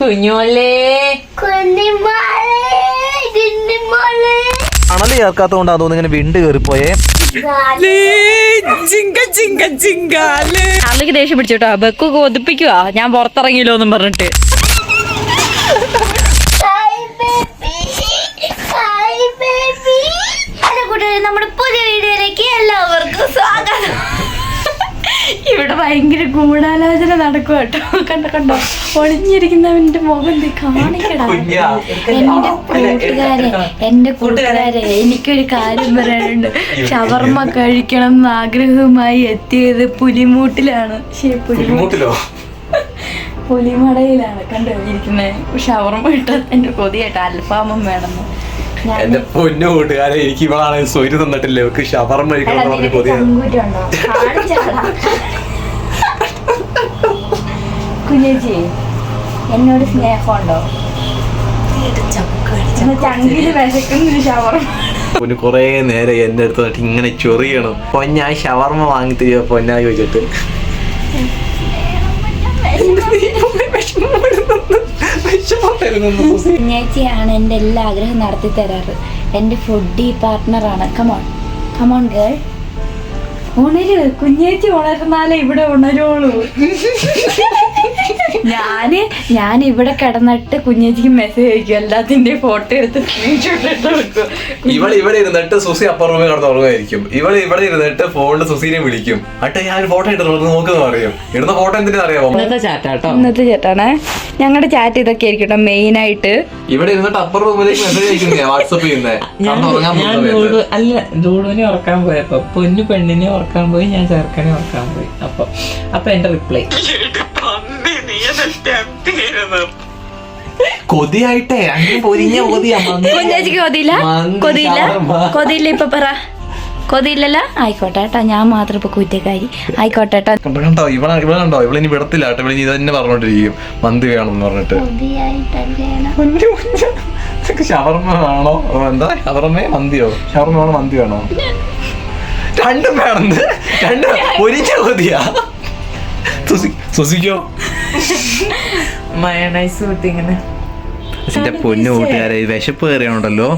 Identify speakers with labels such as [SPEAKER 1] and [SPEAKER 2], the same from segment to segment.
[SPEAKER 1] കുഞ്ഞോലേ
[SPEAKER 2] അണല് ചേർക്കാത്തോണ്ടാ തോന്നുന്നു ഇങ്ങനെ വിണ്ട് കയറിപ്പോയേ.
[SPEAKER 1] അമ്മക്ക് ദേഷ്യം പിടിച്ചോട്ടോ. ബെക്കു കൊതിപ്പിക്കുവാ ഞാൻ പുറത്തിറങ്ങിയില്ലോ എന്നും പറഞ്ഞിട്ട്. നമ്മുടെ പുതിയ വീഡിയോയിലേക്ക് എല്ലാവർക്കും സ്വാഗതം. ഇവിടെ ഭയങ്കര ഗൂഢാലോചന നടക്കുക കേട്ടോ. കണ്ടോ ഒളിഞ്ഞിരിക്കുന്നവന്റെ മുഖം കാണിക്കടാ. എന്റെ കൂട്ടുകാരെ എനിക്കൊരു കാര്യം പറയാനുണ്ട്. ഷവർമ്മ കഴിക്കണം എന്ന് ആഗ്രഹവുമായി എത്തിയത് പുലിമൂട്ടിലാണ്. പുലിമടയിലാണ് കണ്ടോ ഇരിക്കുന്നത്. ഷവർമ്മ ഇട്ടത് എന്റെ കൊതിയായിട്ട് അൽഫാമും വേണമെന്ന്.
[SPEAKER 2] എന്റെ പൊന്നു കൂട്ടുകാരെ, എനിക്ക് ഇവളാണ് സ്വൈര് തന്നിട്ടില്ല. ഇവർക്ക് ഷവർമ്മ
[SPEAKER 1] കുഞ്ഞേച്ചി എന്നോട് സ്നേഹമുണ്ടോ? ചങ്കില് വിശക്കുന്നൊരു ഷവർമ്മ.
[SPEAKER 2] കൊറേ നേരം എന്റെ അടുത്ത് വന്നിട്ട് ഇങ്ങനെ ചൊറിയണം. പൊന്നാ ഷവർമ്മ വാങ്ങി തരുമോ പൊന്നാ ചോദിച്ചിട്ട്.
[SPEAKER 1] കുഞ്ഞേച്ചിയാണ് എന്റെ എല്ലാ ആഗ്രഹം നടത്തി തരാറ്. എന്റെ ഫുഡി പാർട്ട്ണറാണ്. കമോൺ ഗേൾ, ഉണരു. കുഞ്ഞേച്ചി ഉണരുന്നാലേ ഇവിടെ ഉണരുള്ളൂ. ഞാൻ ഇവിടെ കിടന്നിട്ട് കുഞ്ഞേച്ചിക്ക് മെസ്സേജ് അയക്കും. എല്ലാത്തിന്റെ ഫോട്ടോ എടുത്ത് സ്ക്രീൻഷോട്ട് ഇട്ട് വെക്കും.
[SPEAKER 2] ഇവിടെ ഇരുന്നിട്ട് സുസി അപ്പുറം റൂമിൽ കിടന്ന് ഉറങ്ങുമായിരിക്കും. ഇവിടെ ഇരുന്നിട്ട് ഫോണിൽ സുസീനെ വിളിക്കും. അട്ടെ ഞാൻ ഫോട്ടോ ഇട്ട് നോക്കുന്ന പറയും. ഇടുന്ന ഫോട്ടോ എന്തിനാ അറിയാമോ?
[SPEAKER 1] ഇന്നത്തെ ചാറ്റാണ്. ഞങ്ങളുടെ ചാറ്റ് ഇതൊക്കെ ആയിരിക്കും മെയിൻ ആയിട്ട്.
[SPEAKER 2] ഇവിടെ ഇരുന്നിട്ട് അപ്പുറം റൂമിലേക്ക് മെസ്സേജ് അയക്കുന്നേ, വാട്സപ്പ് ചെയ്യുന്നേ.
[SPEAKER 3] അല്ല, ഡൂഡുവിനെ ഉറക്കാൻ പോയപ്പോ പൊന്നു പെണ്ണിനെ ഉറക്കാൻ പോയി, ഞാൻ ചെറുക്കനെ ഉറക്കാൻ പോയി. അപ്പൊ എന്റെ റിപ്ലൈ
[SPEAKER 2] കൊതിയായിട്ടേ അങ്ങനെ പൊരിഞ്ഞ
[SPEAKER 1] കുഞ്ഞേച്ചിക്ക് കൊതിയില്ല ഇപ്പൊ പറ. കൊതിയില്ലല്ലോ? ആയിക്കോട്ടെ കേട്ടോ, ഞാൻ മാത്രം ഇപ്പൊ കുറ്റക്കാരി. ആയിക്കോട്ടെ കേട്ടോ.
[SPEAKER 2] കണ്ടോ ഇവളുണ്ടോ, ഇവളിനി വിടത്തില്ല കേട്ടോ. ഇവളിനി ഇതന്നെ പറഞ്ഞോണ്ടിരിക്കും മന്തി വേണമെന്ന് പറഞ്ഞിട്ട്. ഷവർമ്മ വേണോ? എന്താ ഷവർമ്മ മന്തിയോ? ഷവർമ്മ വേണോ മന്തി വേണോ? രണ്ടും വേണമെന്ന്. രണ്ടും പൊരിഞ്ഞ കൊതിയാ. സുസിക്കോ
[SPEAKER 3] മയണൈസ് കൂട്ടിങ്ങനെ.
[SPEAKER 2] എന്റെ പൊന്നു കൂട്ടുകാരെ, വിശപ്പ് കയറിയാണല്ലോ.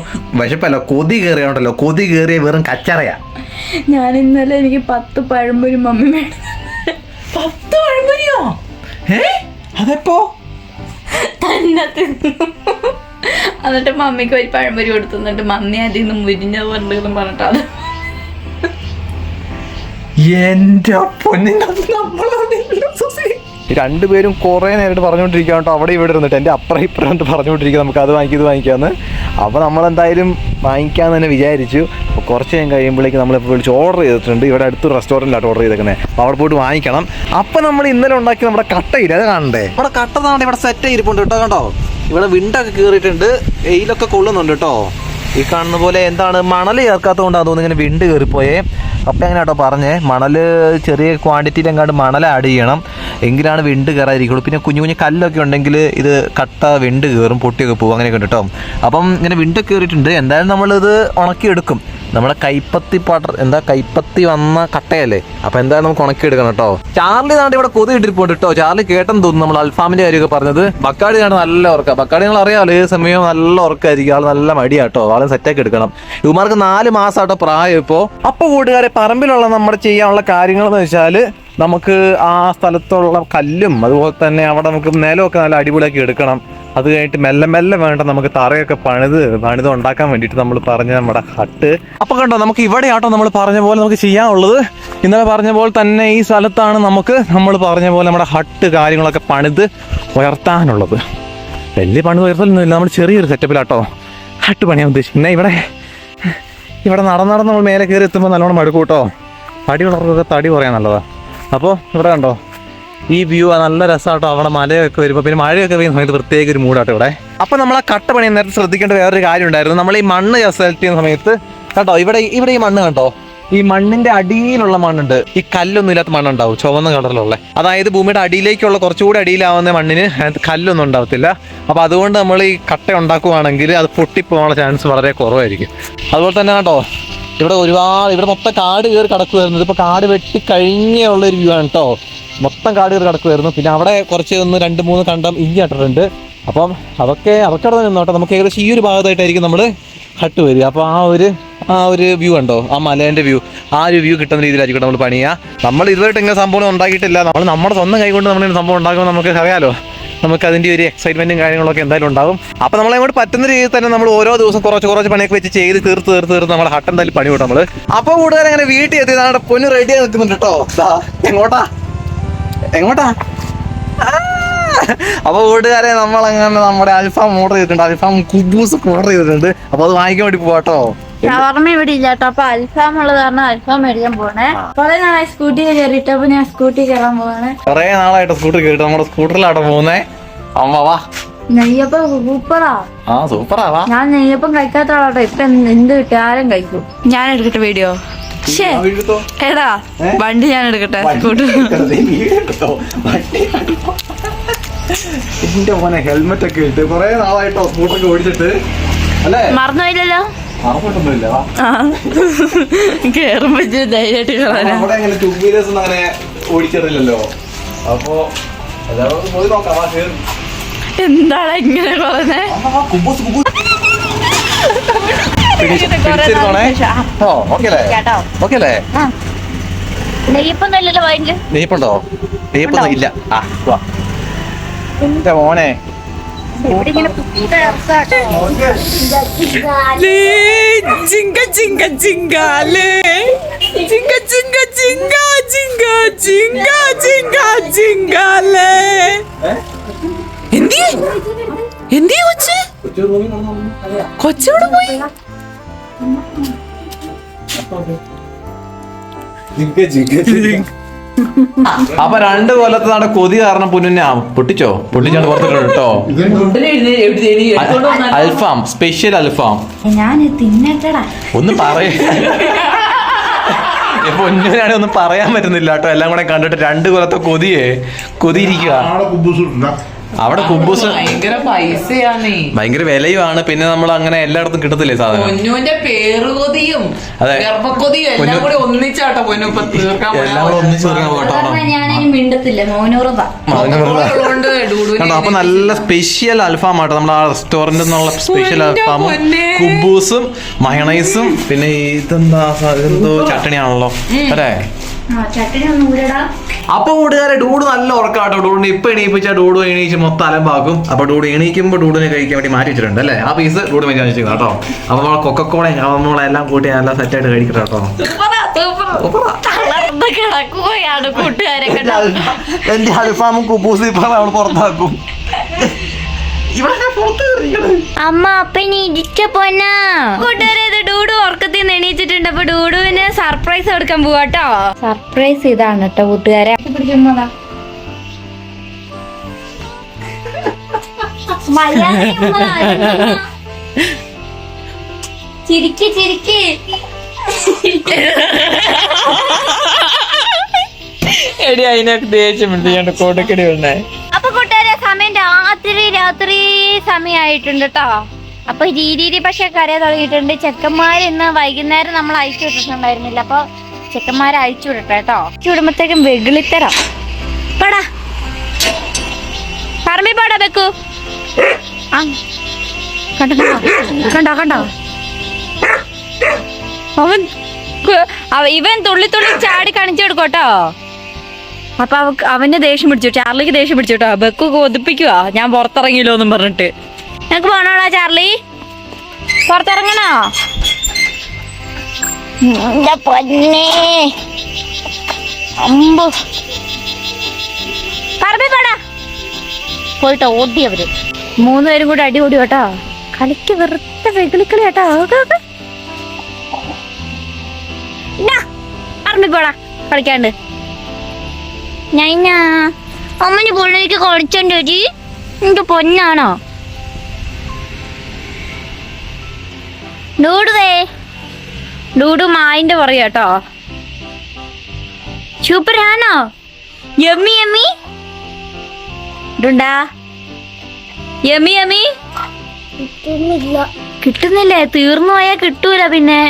[SPEAKER 2] വിശപ്പല്ല, കൊതി കയറിയാണല്ലോ. കൊതി കയറിയ വെറും കച്ചറയാ.
[SPEAKER 1] ഞാൻ ഇന്നലെ എനിക്ക് 10 പഴംപൊരി മമ്മി വേണം.
[SPEAKER 3] 10 പഴംപൊരിയോ?
[SPEAKER 2] അതെപ്പോ
[SPEAKER 1] തന്നെ തിന്നു. എന്നിട്ട് മമ്മിക്ക് ഒരു പഴംപൊരി കൊടുത്തു. എന്നിട്ട് മമ്മി അതിൽ നിന്ന് മുരിഞ്ഞ പറഞ്ഞിട്ട് പറഞ്ഞിട്ട് അത്
[SPEAKER 2] എന്റെ പൊന്നിന്റെ രണ്ടുപേരും കുറെ നേരിട്ട് പറഞ്ഞുകൊണ്ടിരിക്കുക കേട്ടോ. അവിടെ ഇവിടെ ഇരുന്നിട്ട് എൻ്റെ അപ്പുറം ഇപ്പുറം പറഞ്ഞുകൊണ്ടിരിക്കുക, നമുക്ക് അത് വാങ്ങിക്കും ഇത് വാങ്ങിക്കാമെന്ന്. അപ്പോൾ നമ്മളെന്തായാലും വാങ്ങിക്കാമെന്ന് തന്നെ വിചാരിച്ചു. അപ്പോൾ കുറച്ച് നേരം കഴിയുമ്പോഴേക്ക് നമ്മളിപ്പോൾ വിളിച്ച് ഓർഡർ ചെയ്തിട്ടുണ്ട്. ഇവിടെ അടുത്തൊരു റെസ്റ്റോറൻറ്റിലാണ് ഓർഡർ ചെയ്തേക്കുന്നത്. അപ്പോൾ അവിടെ പോയിട്ട് വാങ്ങിക്കണം. അപ്പോൾ നമ്മൾ ഇന്നലെ ഉണ്ടാക്കി നമ്മുടെ കട്ടയില്ല, അത് കാണണ്ടേ? നമ്മുടെ കട്ട നാട് ഇവിടെ സെറ്റ് ചെയ്തിരിപ്പുണ്ട് കേട്ടോ. കണ്ടോ, ഇവിടെ വിണ്ടൊക്കെ കയറിയിട്ടുണ്ട്, എയിലൊക്കെ കൊള്ളുന്നുണ്ട് കേട്ടോ. ഈ കാണുന്ന പോലെ എന്താണ് മണൽ ചേർക്കാത്തതുകൊണ്ടാണ് തോന്നുന്നു ഇങ്ങനെ വിണ്ട് കയറിപ്പോയേ. അപ്പം എങ്ങനെ കേട്ടോ പറഞ്ഞേ, മണൽ ചെറിയ ക്വാണ്ടിറ്റിയിൽ എങ്ങാണ്ട് മണൽ ആഡ് ചെയ്യണം, എങ്കിലാണ് വിണ്ട് കയറാതിരിക്കുള്ളൂ. പിന്നെ കുഞ്ഞു കുഞ്ഞു കല്ലൊക്കെ ഉണ്ടെങ്കിൽ ഇത് കട്ട വിണ്ട് കയറും, പൊട്ടിയൊക്കെ പോകും, അങ്ങനെയൊക്കെ ഉണ്ട് കേട്ടോ. അപ്പം ഇങ്ങനെ വിണ്ടൊക്കെ കയറിയിട്ടുണ്ട്. എന്തായാലും നമ്മളിത് ഉണക്കിയെടുക്കും. നമ്മുടെ കൈപ്പത്തി വന്ന കട്ടയല്ലേ, അപ്പം എന്തായാലും നമുക്ക് ഉണക്കിയെടുക്കണം കേട്ടോ. ചാർലി നാട്ടിൽ ഇവിടെ കൊതി ഇട്ടിരിപ്പുണ്ട് കേട്ടോ. ചാർലി കേട്ടെന്ന് തോന്നുന്നു നമ്മൾ അൽഫാമിൻ്റെ കാര്യമൊക്കെ പറഞ്ഞത്. ബക്കാടി ആണ് നല്ല ഉറക്കം. ബക്കാടി നിങ്ങൾ അറിയാമല്ലോ, ഏത് സമയവും നല്ല ഉറക്കമായിരിക്കും. ആൾ നല്ല മടിയാട്ടോ, ആളെ സെറ്റാക്കി എടുക്കണം. ഇവന്മാർക്ക് 4 മാസമാട്ടോ പ്രായം ഇപ്പോൾ. അപ്പോൾ കൂട്ടുകാരെ, പറമ്പിലുള്ള നമ്മുടെ ചെയ്യാനുള്ള കാര്യങ്ങളെന്ന് വെച്ചാൽ നമുക്ക് ആ സ്ഥലത്തുള്ള കല്ലും അതുപോലെ തന്നെ അവിടെ നമുക്ക് നിലമൊക്കെ നല്ല അടിപൊളിയാക്കി എടുക്കണം. അത് കഴിഞ്ഞിട്ട് മെല്ലെ മെല്ലെ വേണ്ട നമുക്ക് തറയൊക്കെ പണിത് ഉണ്ടാക്കാൻ വേണ്ടിയിട്ട് നമ്മൾ പറഞ്ഞ നമ്മുടെ ഹട്ട്. അപ്പോൾ കണ്ടോ, നമുക്ക് ഇവിടെ ആട്ടോ നമ്മൾ പറഞ്ഞ പോലെ നമുക്ക് ചെയ്യാനുള്ളത്. ഇന്നലെ പറഞ്ഞ പോലെ തന്നെ ഈ സ്ഥലത്താണ് നമ്മൾ പറഞ്ഞ പോലെ നമ്മുടെ ഹട്ട് കാര്യങ്ങളൊക്കെ പണിത് ഉയർത്താനുള്ളത്. വലിയ പണിത് ഉയർത്തലൊന്നുമില്ല, നമ്മൾ ചെറിയൊരു സെറ്റപ്പിലാട്ടോ ഹട്ട് പണിയാൻ ഉദ്ദേശിക്കുന്നത്. ഇവിടെ നടന്ന് നമ്മൾ മേലെ കയറി എത്തുമ്പോൾ നല്ലോണം മടുക്കും കേട്ടോ. തടി വളർക്കൊക്കെ തടി കുറയാൻ നല്ലതാണ്. അപ്പോൾ ഇവിടെ കണ്ടോ ഈ വ്യൂ നല്ല രസമാട്ടോ. അവിടെ മലയൊക്കെ വരുമ്പോൾ പിന്നെ മഴയൊക്കെ പെയ്യുന്ന സമയത്ത് പ്രത്യേക ഒരു മൂടാട്ടോ ഇവിടെ. അപ്പോൾ നമ്മൾ ആ കട്ട പണി നേരത്തെ ശ്രദ്ധിക്കേണ്ട വേറൊരു കാര്യം ഉണ്ടായിരുന്നു. നമ്മൾ ഈ മണ്ണ് സെലക്ട് ചെയ്യുന്ന സമയത്ത് കേട്ടോ, ഇവിടെ ഈ മണ്ണ് കണ്ടോ, ഈ മണ്ണിന്റെ അടിയിലുള്ള മണ്ണുണ്ട്, ഈ കല്ലൊന്നും ഇല്ലാത്ത മണ്ണുണ്ടാവും, ചുവന്ന കളറിലുള്ള. അതായത് ഭൂമിയുടെ അടിയിലേക്കുള്ള കുറച്ചുകൂടി അടിയിലാവുന്ന മണ്ണിന് കല്ലൊന്നും ഉണ്ടാവത്തില്ല. അപ്പോൾ അതുകൊണ്ട് നമ്മൾ ഈ കട്ട ഉണ്ടാക്കുവാണെങ്കിൽ അത് പൊട്ടിപ്പോകാനുള്ള ചാൻസ് വളരെ കുറവായിരിക്കും. അതുപോലെ തന്നെ കേട്ടോ, ഇവിടെ മൊത്തം കാട് കയറി കിടക്കുമായിരുന്നു. ഇതിപ്പോൾ കാട് വെട്ടി കഴിഞ്ഞുള്ളൊരു വ്യൂ ആണ് കേട്ടോ. മൊത്തം കാട് കയറി കിടക്കുമായിരുന്നു. പിന്നെ അവിടെ കുറച്ച് 2-3 കണ്ടം ഇഞ്ചി നട്ടിട്ടുണ്ട്. അപ്പം അതൊക്കെ അവിടെ നിന്നോട്ടെ. നമുക്ക് ഏകദേശം ഈ ഒരു ഭാഗത്തായിട്ടായിരിക്കും നമ്മൾ ഹട്ട് വരിക. അപ്പോൾ ആ ഒരു വ്യൂ ഉണ്ടോ, ആ മലേൻ്റെ വ്യൂ, ആ ഒരു വ്യൂ കിട്ടുന്ന രീതിയിലായിരിക്കും നമ്മൾ പണിയുക. നമ്മൾ ഇതുവരെയായിട്ട് ഇങ്ങനെ സംഭവം ഉണ്ടാക്കിയിട്ടില്ല. നമ്മൾ നമ്മുടെ സ്വന്തം കൈകൊണ്ട് നമ്മൾ സംഭവം ഉണ്ടാക്കുമ്പോൾ നമുക്ക് അറിയാലോ, നമുക്ക് അതിൻ്റെ ഒരു എക്സൈറ്റ്മെൻറ്റും കാര്യങ്ങളൊക്കെ എന്തായാലും ഉണ്ടാകും. അപ്പോൾ നമ്മളെങ്ങോട്ട് പറ്റുന്ന രീതിയിൽ തന്നെ നമ്മൾ ഓരോ ദിവസം കുറച്ച് പണിയൊക്കെ വെച്ച് ചെയ്ത് തീർത്ത് നമ്മൾ ഹട്ട് എന്തായാലും പണി കൂട്ടും നമ്മൾ. അപ്പോൾ കൂടുതൽ അങ്ങനെ വീട്ടിൽ എത്തിയതാണ്. പൊന്ന് റെഡിയായി നിൽക്കുന്നുണ്ട് കേട്ടോ. എങ്ങോട്ടാ അപ്പൊ കൂട്ടുകാരെ നമ്മളങ്ങനെ നമ്മുടെ അൽഫാം ഓർഡർ ചെയ്തിട്ടുണ്ട്. അൽഫാം കുബൂസ് ഓർഡർ ചെയ്തിട്ടുണ്ട്. അപ്പൊ അത് വാങ്ങിക്കാൻ വേണ്ടി പോവാട്ടോ.
[SPEAKER 1] ഷവർമ്മ ഇവിടെ ഇല്ല കേട്ടോ. അപ്പൊ അൽഫാം ഉള്ളത് കാരണം അൽഫാം മേടിക്കാൻ പോണേ. കുറെ നാളായി സ്കൂട്ടിയിൽ കയറിയിട്ട്, അപ്പൊ ഞാൻ സ്കൂട്ടി കയറാൻ പോവാണ്.
[SPEAKER 2] കുറെ നാളായിട്ട് സ്കൂട്ടർ കയറിയിട്ട് നമ്മുടെ സ്കൂട്ടറിലാട്ടോ പോകുന്നേ. അമ്മ വാ.
[SPEAKER 1] നെയ്യപ്പം സൂപ്പറാ.
[SPEAKER 2] സൂപ്പറാ വാ.
[SPEAKER 1] ഞാൻ നെയ്യപ്പം കഴിക്കാത്ത ആളാട്ടോ. ഇപ്പൊ എന്ത് കിട്ടിയാലും കഴിക്കും. ഞാൻ എടുക്കട്ടെ വീഡിയോ? എടാ വണ്ടി ഞാൻ എടുക്കട്ടെ.
[SPEAKER 2] എന്റെ മോനെ ഹെൽമെറ്റ് ഒക്കെ ഇട്ട് കുറെ നാളായിട്ടോ സ്കൂട്ടറൊക്കെ ഓടിച്ചിട്ട് അല്ലേ?
[SPEAKER 1] മറന്നുപോയില്ലല്ലോ.
[SPEAKER 2] മറന്നിട്ടൊന്നുമില്ല.
[SPEAKER 1] കേറുമ്പോ ധൈര്യമായിട്ട്
[SPEAKER 2] നമ്മുടെ അങ്ങനെ ടൂ വീലേഴ്സ് ഒന്നും അങ്ങനെ ഓടിച്ചിട്ടില്ലല്ലോ. അപ്പൊ പോയി നോക്കാം.
[SPEAKER 1] എന്താണ് ഇങ്ങനെ പറഞ്ഞേ? നെയ്യപ്പൊന്നല്ലോ വൈകിട്ട്.
[SPEAKER 2] നെയ്യപ്പുണ്ടോ? നെയ്യപ്പൊന്നും ഇല്ല. എന്റെ മോനെ
[SPEAKER 3] കൊച്ചോട് പോയി.
[SPEAKER 2] അപ്പൊ 2 കൊല്ലത്ത് നട കൊതി കാരണം പൊന്നിനെ പൊട്ടിച്ചാണ് പുറത്തിട്ടുണ്ട് കേട്ടോ. അൽഫാം, സ്പെഷ്യൽ അൽഫാം.
[SPEAKER 1] ഞാൻ തിന്നട്ടടാ.
[SPEAKER 2] ഒന്നും പൊന്നിനാണ് ഒന്നും പറയാൻ പറ്റുന്നില്ല കേട്ടോ. എല്ലാം കൂടെ കണ്ടിട്ട് 2 കൊല്ലത്തെ കൊതിയിരിക്കുക. അവിടെ കുബൂസ്
[SPEAKER 3] ഭയങ്കര പൈസയാണേ,
[SPEAKER 2] ഭയങ്കര വിലയുമാണ്. പിന്നെ നമ്മൾ അങ്ങനെ എല്ലായിടത്തും കിട്ടത്തില്ലേ സാധനം.
[SPEAKER 3] പൊന്നുവിന്റെ പേറുകൊതിയും ഗർഭക്കൊതിയും എല്ലാം കൂടി ഒന്നിച്ചാട്ടോ പൊന്നു ഇപ്പൊ തീർക്കാൻ.
[SPEAKER 2] അപ്പൊ നല്ല സ്പെഷ്യൽ അൽഫാം ആട്ടോ. നമ്മുടെ ആ റെസ്റ്റോറന്റിൽ നിന്നുള്ള സ്പെഷ്യൽ അൽഫാമും കുബൂസും മയണൈസും പിന്നെ ഇതെന്തോ ചട്ടണിയാണല്ലോ അല്ലേ? അപ്പൊ കൂട്ടുകാരെ ഡൂഡ് നല്ല ഉറക്കാട്ടോ. ഡൂഡിനെ ഇപ്പൊ എണീപ്പിച്ച ഡൂഡ് എണീച്ച് മൊത്തം അലമ്പാക്കും. അപ്പൊ ഡൂഡ് എണീക്കുമ്പോ ഡൂഡിനെ കഴിക്കാൻ വേണ്ടി മാറ്റി വെച്ചിട്ടുണ്ട് അല്ലേ? ആ പീസ് ഡൂഡ് വെച്ചാൽ വെച്ചിരിക്കുന്നത് കേട്ടോ. അപ്പൊ നമ്മളെ കൊക്കക്കോളയും നമ്മളെല്ലാം കൂട്ടി നല്ല സെറ്റായിട്ട് കഴിക്കട്ടെ കേട്ടോ. എന്റെ അൽഫാമും കുബൂസും ഇപ്പൊ നമ്മൾ പുറത്താക്കും.
[SPEAKER 1] അമ്മ അപ്പനി ഇടിച്ച പോന്നാ. കൂട്ടുകാരെ ഡൂഡു ഉറക്കത്തിൽ നിന്ന് എണീച്ചിട്ടുണ്ട്. അപ്പൊ ഡൂഡുവിന് സർപ്രൈസ് കൊടുക്കാൻ പോവാട്ടോ. സർപ്രൈസ് ഇതാണ് കേട്ടോ കൂട്ടുകാരെ. ചിരിക്ക് ചിരിക്ക്.
[SPEAKER 3] എടി അതിനൊക്കെ ദേഷ്യം പിടിച്ചാണ്ട് കോട്ടക്കടി ഉണ്ടായി.
[SPEAKER 1] അപ്പൊ കൂട്ടുകാരെ സമയം രാത്രി സമയമായിട്ടുണ്ട് കേട്ടോ. അപ്പൊ രീതി പക്ഷെ കരയാൻ തുടങ്ങിയിട്ടുണ്ട്. ചെക്കന്മാര് ഇന്ന് വൈകുന്നേരം നമ്മൾ അയച്ചു വിട്ടിട്ടുണ്ടായിരുന്നില്ല. അപ്പൊ ചെക്കന്മാരെ അയച്ചു വിടട്ടെ കേട്ടോ. അയച്ചു വിടുമ്പത്തേക്കും വെകിളിത്തരം. പടാ പറമ്പി പാടാ വെക്കൂ. കണ്ടോ ഇവൻ തുള്ളി ചാടി കാണിച്ചു കൊടുക്കോട്ടോ. അപ്പൊ അവന് ദേഷ്യം പിടിച്ചു, ചാർലിക്ക് ദേഷ്യം പിടിച്ചു കേട്ടോ. ബെക്കു കൊതിപ്പിക്കുവാ ഞാൻ പുറത്തിറങ്ങിയില്ലോ എന്നും പറഞ്ഞിട്ട്. നിനക്ക് പോണോടാ ചാർലി? പുറത്തിറങ്ങണോ? പറമ്പിപ്പാടാ പോയിട്ട് ഓടിയവര് 3 പേരും കൂടെ അടിപൊളി കേട്ടോ. കളിക്ക് വെറുതെ വെകിളിക്കളി കേട്ടോ. പറമ്പിപ്പോടാ കളിക്കാണ്ട്. ഞാൻ അമ്മന് പൊണ്ണേക്ക് കളിച്ചോണ്ട് ചേച്ചി. നിന്റെ പൊന്നാണോ ഡൂഡു മായിന്റെ പറയാ കേട്ടോ. സൂപ്പറാണോ? യമ്മി യമ്മി ഡുണ്ടാ. യമ്മി യമ്മി കിട്ടുന്നില്ലേ? തീർന്നു പോയാ കിട്ടൂല പിന്നെ.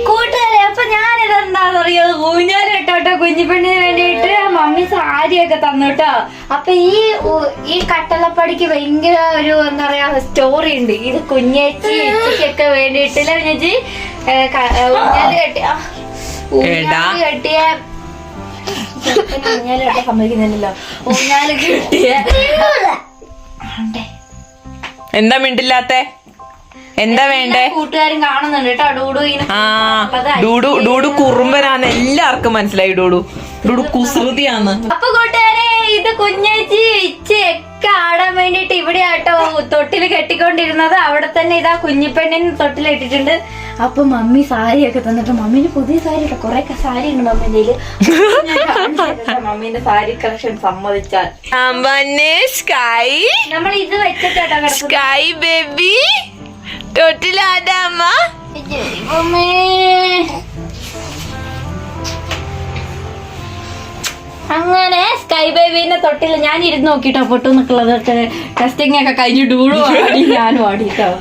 [SPEAKER 1] കൂട്ടുകാരെ അപ്പൊ ഞാനിതെന്താന്നറിയോ ഊഞ്ഞാല് കേട്ടോ കുഞ്ഞിപ്പെണ്ണിന് വേണ്ടിയിട്ട് മമ്മി സാരിയൊക്കെ തന്നു കേട്ടോ. അപ്പൊ ഈ കട്ടളപ്പടിക്ക് ഭയങ്കര ഒരു എന്താ പറയാ സ്റ്റോറി ഉണ്ട്. ഇത് കുഞ്ഞേച്ചി ചേച്ചിക്കൊക്കെ വേണ്ടിയിട്ടില്ല കുഞ്ഞേച്ചി ഊഞ്ഞാല് കെട്ടിയ ഊഞ്ഞാല് കെട്ടാൻ സമ്മതിക്കുന്നില്ലല്ലോ. ഊഞ്ഞാല് കെട്ടിയ
[SPEAKER 3] എന്താ മിണ്ടില്ലാത്ത? എന്താ വേണ്ടേ?
[SPEAKER 1] കൂട്ടുകാരും കാണുന്നുണ്ട് കേട്ടോ.
[SPEAKER 3] ഡൂഡു കുറുമ്പനാന്ന് എല്ലാവർക്കും മനസ്സിലായി. ഡൂഡു കുസൃതിയാന്ന്.
[SPEAKER 1] അപ്പൊ കൂട്ടുകാരെ ഇത് കുഞ്ഞേച്ചി ഇച്ചയൊക്കെ ആടാൻ വേണ്ടിട്ട് ഇവിടെ ആട്ടോ തൊട്ടില് കെട്ടിക്കൊണ്ടിരുന്നത്. അവിടെ തന്നെ ഇതാ കുഞ്ഞിപ്പെണ്ണിന് തൊട്ടിലിട്ടിട്ടുണ്ട്. അപ്പൊ മമ്മി സാരിയൊക്കെ തന്നിട്ട് മമ്മീന് പുതിയ സാരി ഇട്ടോ. കൊറേ സാരി ഉണ്ട് മമ്മീന്റെ. മമ്മീന്റെ സാരി കളക്ഷൻ സമ്മതിച്ചാൽ നമ്മൾ ഇത് വെച്ചിട്ടോ
[SPEAKER 3] സ്കൈ ബേബി തൊട്ടിലാടാമ്മ.
[SPEAKER 1] അങ്ങനെ സ്കൈ ബേബീനെ തൊട്ടില്ല ഞാൻ ഇരുന്ന് നോക്കിട്ടോ. പൊട്ടു നിക്കുള്ളത് ടെസ്റ്റിംഗ് ഒക്കെ കഴിഞ്ഞ് ഡൂഡു ആടി ഞാനും ആടിട്ടോ.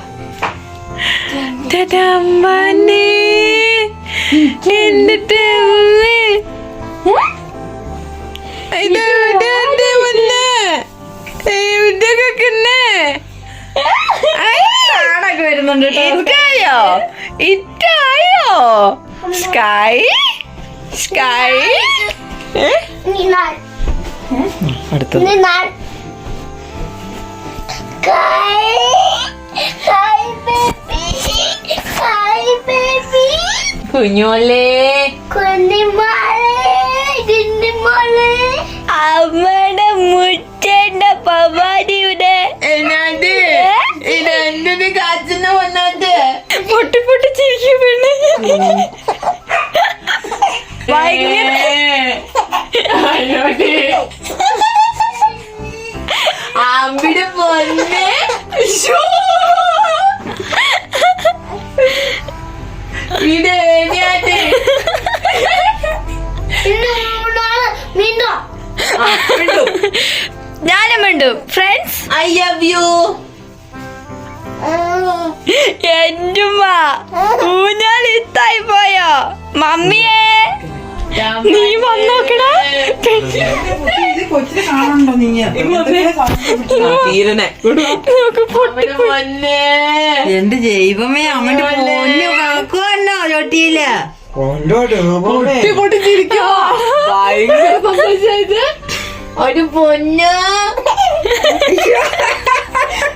[SPEAKER 1] വരുന്നുണ്ട്
[SPEAKER 3] സ്കൈ സ്കൈ
[SPEAKER 2] അടുത്തത്
[SPEAKER 3] കുഞ്ഞോലേ
[SPEAKER 1] അമ്മയുടെ മുറ്റേണ്ട പവാടിയുടെ
[SPEAKER 3] ഇതെന്തൊരു കാച്ചെന്ന് വന്നത്.
[SPEAKER 1] പൊട്ടി പൊട്ടി ചിരിക്കും പെണ്ണ്.
[SPEAKER 3] അവിടെ പൊന്നെ
[SPEAKER 1] ഞാനും വേണ്ടു ഫ്രണ്ട്സ്.
[SPEAKER 3] I love you.
[SPEAKER 1] എന്റുമ്മ ഊഞ്ഞാൽ ഇത്തായി പോയോ മമ്മിയെ നീ വന്നോക്കടാ.
[SPEAKER 3] എന്റെ ദൈവമേ അമ്മന്റെ പൊന്നു കളക്കുവല്ലോ ചൊട്ടിയില്ല. ഭയങ്കര സന്തോഷായിട്ട് ഒരു പൊന്നു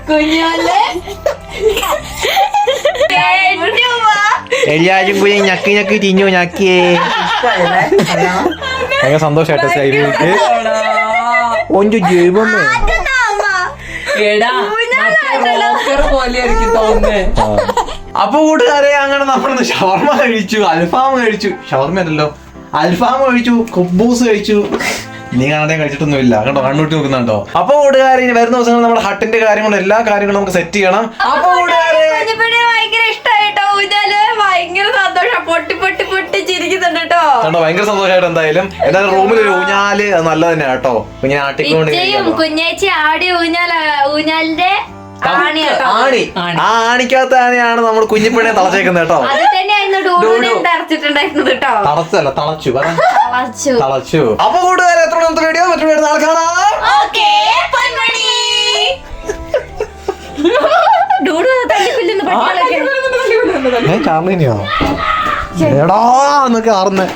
[SPEAKER 3] കുഞ്ഞോലെ
[SPEAKER 2] എല്ലാരും കൂടി ഞക്കി ഞക്കി തിന്നു ഞക്കിയേ. ഭയങ്കര സന്തോഷായിട്ട് ശൈലിക്ക് ഒഞ്ചു ജൈവമേ. അപ്പൊ കൂട്ടുകാരെ അങ്ങനെ നമ്മളിന്ന് ഷവർമ കഴിച്ചു, അൽഫാം കഴിച്ചു. ഷവർമ അല്ലല്ലോ, അൽഫാം കഴിച്ചു, കുബൂസ് കഴിച്ചു. നീ കാണാതെ കഴിച്ചിട്ടൊന്നുമില്ല കേട്ടോ, കണ്ണൂട്ടി നോക്കുന്നുണ്ടോ. അപ്പൊ കൂട്ടുകാരെ ഇനി വരുന്ന ദിവസങ്ങൾ നമ്മുടെ ഹട്ടിന്റെ കാര്യങ്ങളും എല്ലാ കാര്യങ്ങളും നമുക്ക് സെറ്റ് ചെയ്യണം. അപ്പൊ കൂട്ടുകാരെ
[SPEAKER 1] ഭയങ്കര ഇഷ്ടമായിട്ടോ ഊഞ്ഞാല്. ഭയങ്കര സന്തോഷം. പൊട്ടി പൊട്ടി പൊട്ടി ചിരിക്കുന്നുണ്ട് കേട്ടോ.
[SPEAKER 2] കണ്ടോ, ഭയങ്കര സന്തോഷമായിട്ട്. എന്തായാലും റൂമിൽ ഒരു ഊഞ്ഞാല് അത് നല്ല തന്നെ കേട്ടോ. കുഞ്ഞിനെ ആട്ടിക്കൊണ്ട്
[SPEAKER 1] കുഞ്ഞേച്ചി ആടി ഊഞ്ഞാലിന്റെ
[SPEAKER 2] ആണി, ആ ആണിക്കകത്ത ആനയാണ് നമ്മൾ കുഞ്ഞിപ്പെണ്ണെ തളച്ചേക്കുന്നത് കേട്ടോ.
[SPEAKER 1] അത് തന്നെയായിരുന്നു തറച്ചിട്ടുണ്ടായിരുന്നത് കേട്ടോ.
[SPEAKER 2] തളച്ചല്ല, തളച്ചു. അപ്പൊ കൂട്ടുകാരെ എത്ര വീഡിയോ മറ്റൊരു നാളെ കാണാം. ചാർലിനെയോ എടാ എന്നൊക്കെ ആർന്ന്.